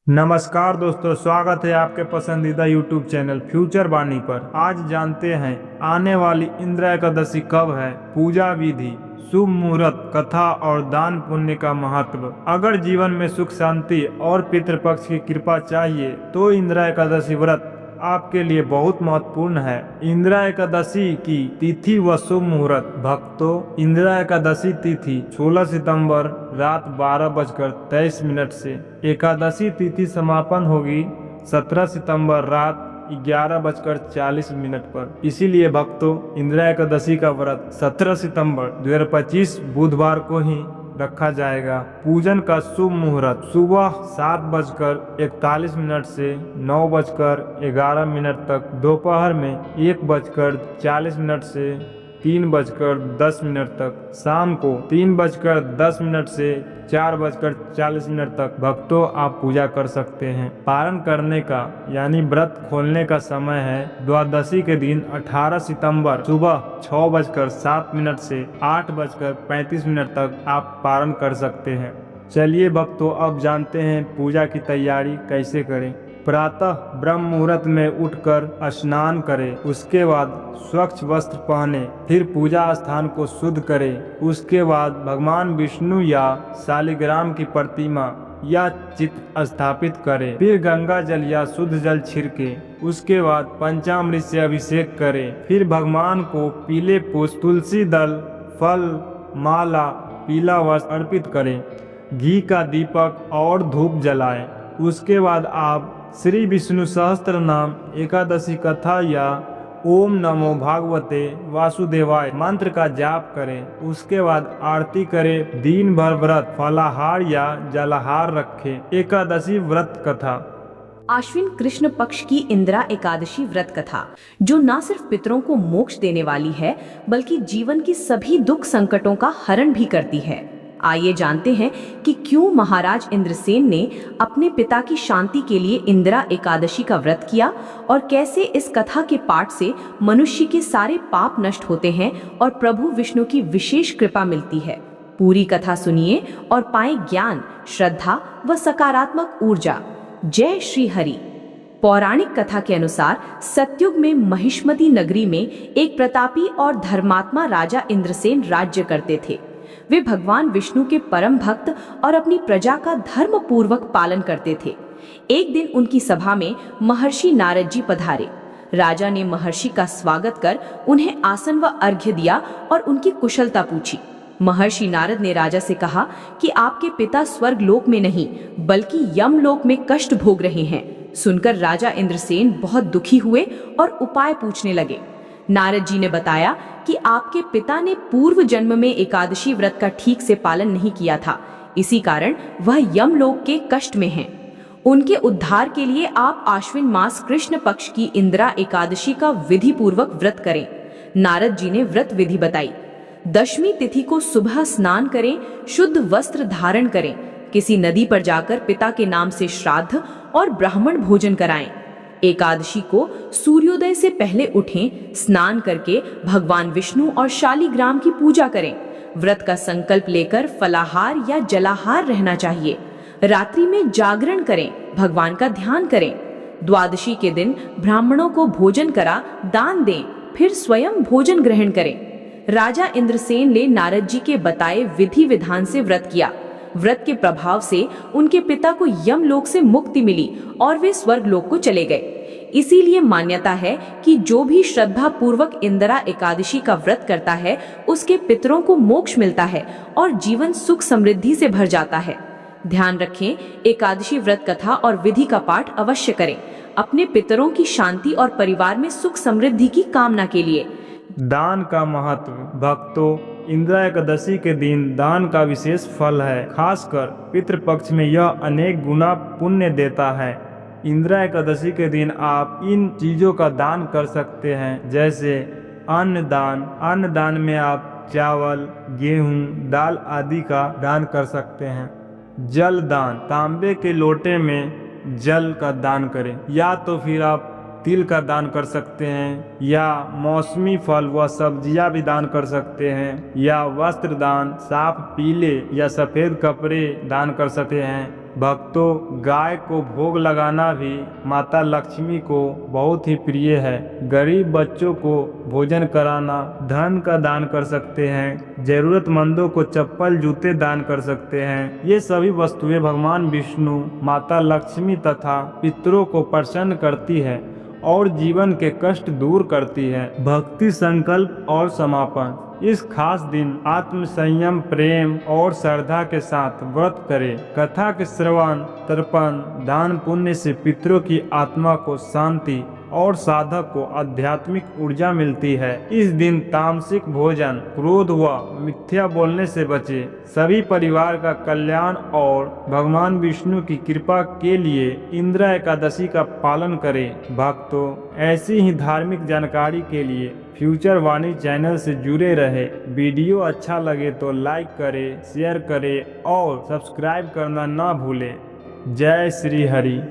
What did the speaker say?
नमस्कार दोस्तों, स्वागत है आपके पसंदीदा YouTube चैनल फ्यूचर वाणी पर। आज जानते हैं आने वाली इंदिरा एकादशी कब है, पूजा विधि, शुभ मुहूर्त, कथा और दान पुण्य का महत्व। अगर जीवन में सुख शांति और पितृपक्ष की कृपा चाहिए तो इंदिरा एकादशी व्रत आपके लिए बहुत महत्वपूर्ण है। इंदिरा एकादशी की तिथि व शुभ मुहूर्त। भक्तों, इंदिरा एकादशी तिथि 16 सितंबर रात 12:23 से। एकादशी तिथि समापन होगी 17 सितंबर रात 11:40 पर। इसीलिए भक्तों, इंदिरा एकादशी का व्रत 17 सितंबर 2025 बुधवार को ही रखा जाएगा। पूजन का शुभ मुहूर्त सुबह 7:41 से 9:11 तक, दोपहर में 1:40 से 3:10 तक, शाम को 3:10 से 4:40 तक भक्तों आप पूजा कर सकते हैं। पारण करने का यानी व्रत खोलने का समय है द्वादशी के दिन 18 सितंबर सुबह 6:07 से 8:35 तक आप पारण कर सकते हैं। चलिए भक्तों, अब जानते हैं पूजा की तैयारी कैसे करें। प्रातः ब्रह्म मुहूर्त में उठकर स्नान करें, उसके बाद स्वच्छ वस्त्र पहने, फिर पूजा स्थान को शुद्ध करें। उसके बाद भगवान विष्णु या शालिग्राम की प्रतिमा या चित्र स्थापित करें, फिर गंगा जल या शुद्ध जल छिड़के। उसके बाद पंचामृत से अभिषेक करें, फिर भगवान को पीले पुष्प, तुलसी दल, फल, माला, पीला वस्त्र अर्पित करें। घी का दीपक और धूप जलाएं। उसके बाद आप श्री विष्णु सहस्त्र नाम एकादशी कथा या ओम नमो भागवते वासुदेवाय मंत्र का जाप करें। उसके बाद आरती करें। दिन भर व्रत फलाहार या जलाहार रखें। एकादशी व्रत कथा। आश्विन कृष्ण पक्ष की इंदिरा एकादशी व्रत कथा, जो न सिर्फ पितरों को मोक्ष देने वाली है बल्कि जीवन की सभी दुख संकटों का हरण भी करती है। आइए जानते हैं कि क्यों महाराज इंद्रसेन ने अपने पिता की शांति के लिए इंदिरा एकादशी का व्रत किया और कैसे इस कथा के पाठ से मनुष्य के सारे पाप नष्ट होते हैं और प्रभु विष्णु की विशेष कृपा मिलती है। पूरी कथा सुनिए और पाएं ज्ञान, श्रद्धा व सकारात्मक ऊर्जा। जय श्री हरि। पौराणिक कथा के अनुसार सतयुग में महिष्मती नगरी में एक प्रतापी और धर्मात्मा राजा इंद्रसेन राज्य करते थे। वे भगवान विष्णु के परम भक्त और अपनी प्रजा का धर्म पूर्वक पालन करते थे। एक दिन उनकी सभा में महर्षि नारद जी पधारे। राजा ने महर्षि का स्वागत कर उन्हें आसन व अर्घ्य दिया और उनकी कुशलता पूछी। महर्षि नारद ने राजा से कहा कि आपके पिता स्वर्ग लोक में नहीं बल्कि यम लोक में कष्ट भोग रहे हैं। सुनकर राजा इंद्रसेन बहुत दुखी हुए और उपाय पूछने लगे। नारद जी ने बताया कि आपके पिता ने पूर्व जन्म में एकादशी व्रत का ठीक से पालन नहीं किया था, इसी कारण वह यमलोक के कष्ट में हैं। उनके उद्धार के लिए आप आश्विन मास कृष्ण पक्ष की इंदिरा एकादशी का विधि पूर्वक व्रत करें। नारद जी ने व्रत विधि बताई। दशमी तिथि को सुबह स्नान करें, शुद्ध वस्त्र धारण करें, किसी नदी पर जाकर पिता के नाम से श्राद्ध और ब्राह्मण भोजन कराएं। एकादशी को सूर्योदय से पहले उठें, स्नान करके भगवान विष्णु और शालिग्राम की पूजा करें। व्रत का संकल्प लेकर फलाहार या जलाहार रहना चाहिए। रात्रि में जागरण करें, भगवान का ध्यान करें। द्वादशी के दिन ब्राह्मणों को भोजन करा दान दें, फिर स्वयं भोजन ग्रहण करें। राजा इंद्रसेन ने नारद जी के बताए विधि विधान से व्रत किया। व्रत के प्रभाव से उनके पिता को यमलोक से मुक्ति मिली और वे स्वर्ग लोक को चले गए। इसीलिए मान्यता है कि जो भी श्रद्धा पूर्वक इंदिरा एकादशी का व्रत करता है उसके पितरों को मोक्ष मिलता है और जीवन सुख समृद्धि से भर जाता है। ध्यान रखें, एकादशी व्रत कथा और विधि का पाठ अवश्य करें, अपने पितरों की शांति और परिवार में सुख समृद्धि की कामना के लिए। दान का महत्व। भक्तों, इंदिरा एकादशी के दिन दान का विशेष फल है। खासकर पितृपक्ष में यह अनेक गुना पुण्य देता है। इंदिरा एकादशी के दिन आप इन चीजों का दान कर सकते हैं, जैसे अन्नदान। अन्नदान में आप चावल, गेहूं, दाल आदि का दान कर सकते हैं। जल दान, तांबे के लोटे में जल का दान करें, या तो फिर आप तिल का दान कर सकते हैं, या मौसमी फल व सब्जियां भी दान कर सकते हैं, या वस्त्र दान, साफ पीले या सफेद कपड़े दान कर सकते हैं। भक्तों, गाय को भोग लगाना भी माता लक्ष्मी को बहुत ही प्रिय है। गरीब बच्चों को भोजन कराना, धन का दान कर सकते हैं, जरूरतमंदों को चप्पल जूते दान कर सकते हैं। ये सभी वस्तुएं भगवान विष्णु, माता लक्ष्मी तथा पितरों को प्रसन्न करती है और जीवन के कष्ट दूर करती है। भक्ति, संकल्प और समापन। इस खास दिन आत्म संयम, प्रेम और श्रद्धा के साथ व्रत करें। कथा के श्रवण, तर्पण, दान पुण्य से पितरों की आत्मा को शांति और साधक को आध्यात्मिक ऊर्जा मिलती है। इस दिन तामसिक भोजन, क्रोध व मिथ्या बोलने से बचे। सभी परिवार का कल्याण और भगवान विष्णु की कृपा के लिए इंदिरा एकादशी का पालन करें। भक्तों, ऐसी ही धार्मिक जानकारी के लिए फ्यूचर वाणी चैनल से जुड़े रहे। वीडियो अच्छा लगे तो लाइक करें, शेयर करें और सब्सक्राइब करना ना भूलें। जय श्री हरि।